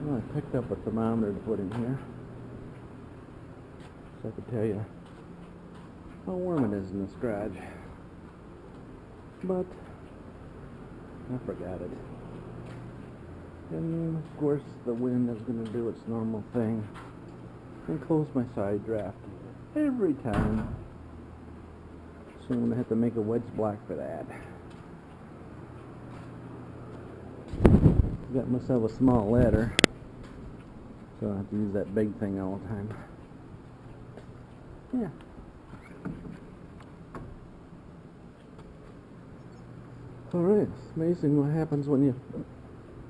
Well, I picked up a thermometer to put in here so I could tell you how warm it is in this garage. But I forgot it. And of course the wind is going to do its normal thing and close my side draft every time. So I'm going to have to make a wedge block for that. Got myself a small ladder, so I have to use that big thing all the time. Yeah. Alright, it's amazing what happens when you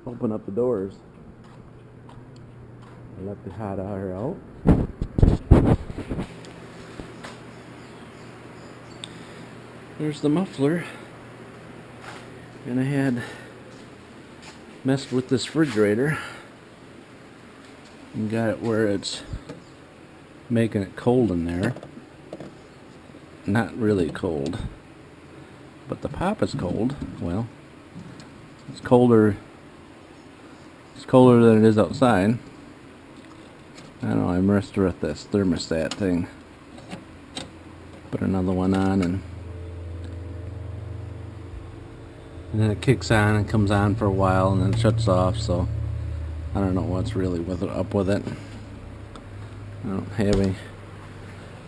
open up the doors. I let the hot air out. There's the muffler. And I had messed with this refrigerator and got it where it's making it cold in there. Not really cold, but the pop is cold. Well, it's colder than it is outside. I don't know, I messed with this thermostat thing. Put another one on and then it kicks on and comes on for a while and then it shuts off, so I don't know what's really up with it. I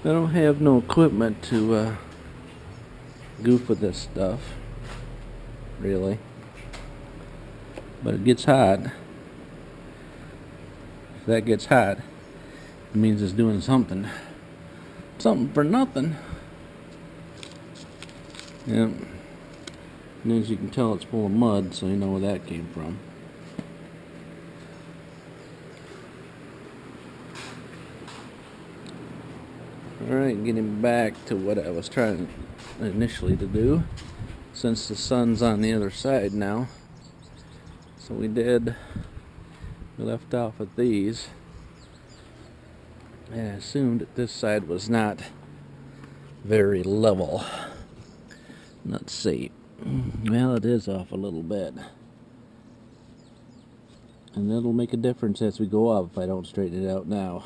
don't have no equipment to goof with this stuff, really. But it gets hot. If that gets hot, it means it's doing something. Something for nothing. Yep. And as you can tell, it's full of mud, so you know where that came from. Alright, getting back to what I was trying initially to do, since the sun's on the other side now. So we left off with these. I assumed that this side was not very level. Let's see. Well, it is off a little bit. And that'll make a difference as we go up if I don't straighten it out now.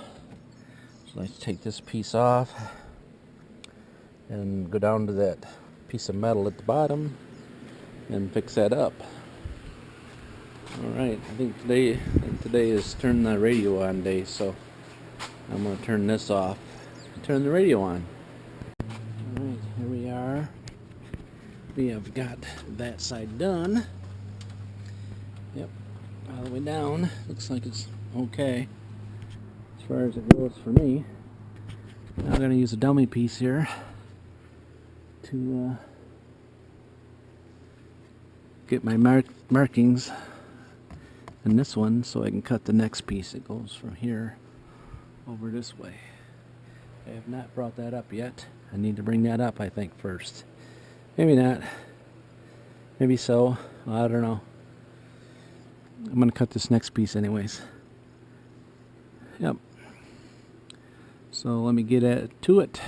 So let's take this piece off and go down to that piece of metal at the bottom and fix that up. Alright, I think today is turn the radio on day, so I'm going to turn this off and turn the radio on. Alright, here we are. We have got that side done. Yep, all the way down. Looks like it's okay as far as it goes for me. Now I'm going to use a dummy piece here to get my markings in this one so I can cut the next piece that goes from here over this way. I have not brought that up yet. I need to bring that up, I think, first. Maybe not. Maybe so. I don't know. I'm going to cut this next piece anyways. Yep. So let me get to it.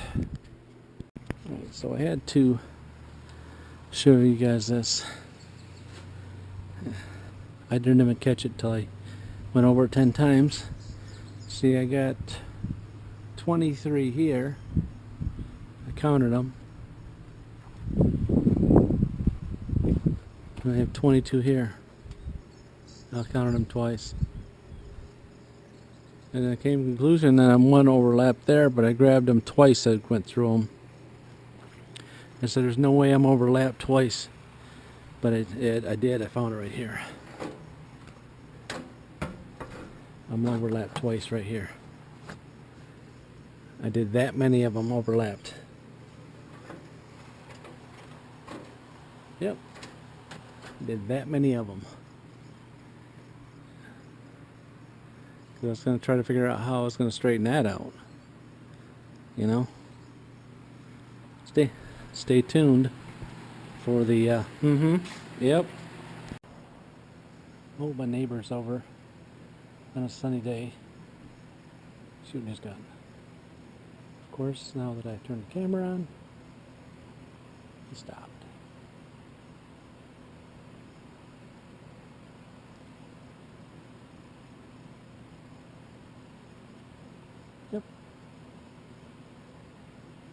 Alright, so I had to show you guys this. I didn't even catch it till I went over it 10 times. See, I got 23 here. I counted them. I have 22 here. I counted them twice. And I came to the conclusion that I'm one overlapped there, but I grabbed them twice. I went through them. I said, there's no way I'm overlapped twice. But I did. I found it right here. I'm overlapped twice right here. I did that many of them overlapped. Yep. Did that many of them. I was going to try to figure out how I was going to straighten that out. You know? Stay tuned for the, yep. Oh, my neighbor's over on a sunny day shooting his gun. Of course, now that I've turned the camera on, he stopped. Yep.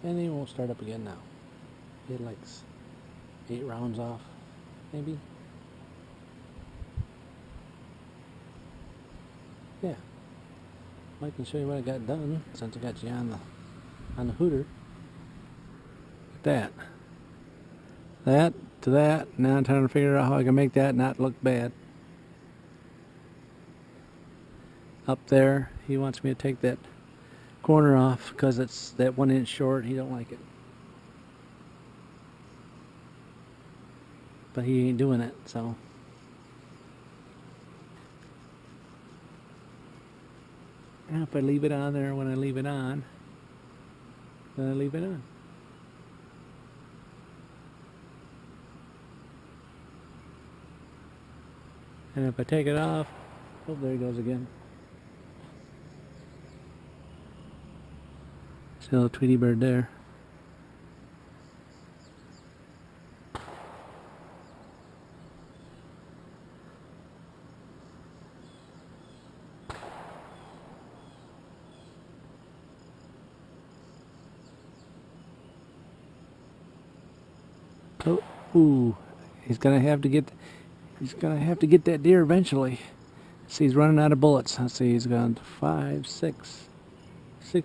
And he won't start up again now. He had like 8 rounds off, maybe. Yeah. I can show you what I got done since I got you on the hooter. That. That to that. Now I'm trying to figure out how I can make that not look bad. Up there, he wants me to take that corner off because it's that 1 inch short. He don't like it. But he ain't doing it, so. And if I leave it on there when I leave it on, then I leave it on. And if I take it off, oh, there he goes again. Still a Tweety bird there. Oh, ooh, he's gonna have to get that deer eventually. See, he's running out of bullets. Let's see, he's gone 5, 6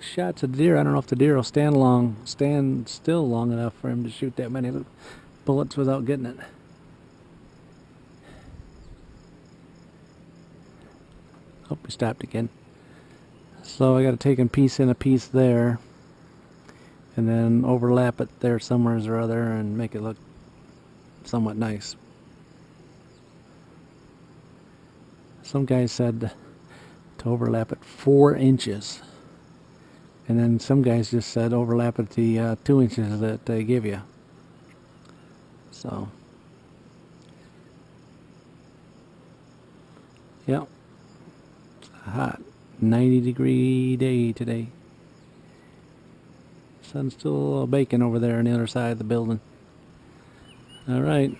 shots at the deer. I don't know if the deer will stand still long enough for him to shoot that many bullets without getting it. Oh, he stopped again. So I got to take him piece in a piece there, and then overlap it there somewhere or other and make it look somewhat nice. Some guy said to overlap it 4 inches. And then some guys just said overlap it the 2 inches that they give you. So, yep, it's a hot 90-degree day today. Sun's still baking over there on the other side of the building. All right.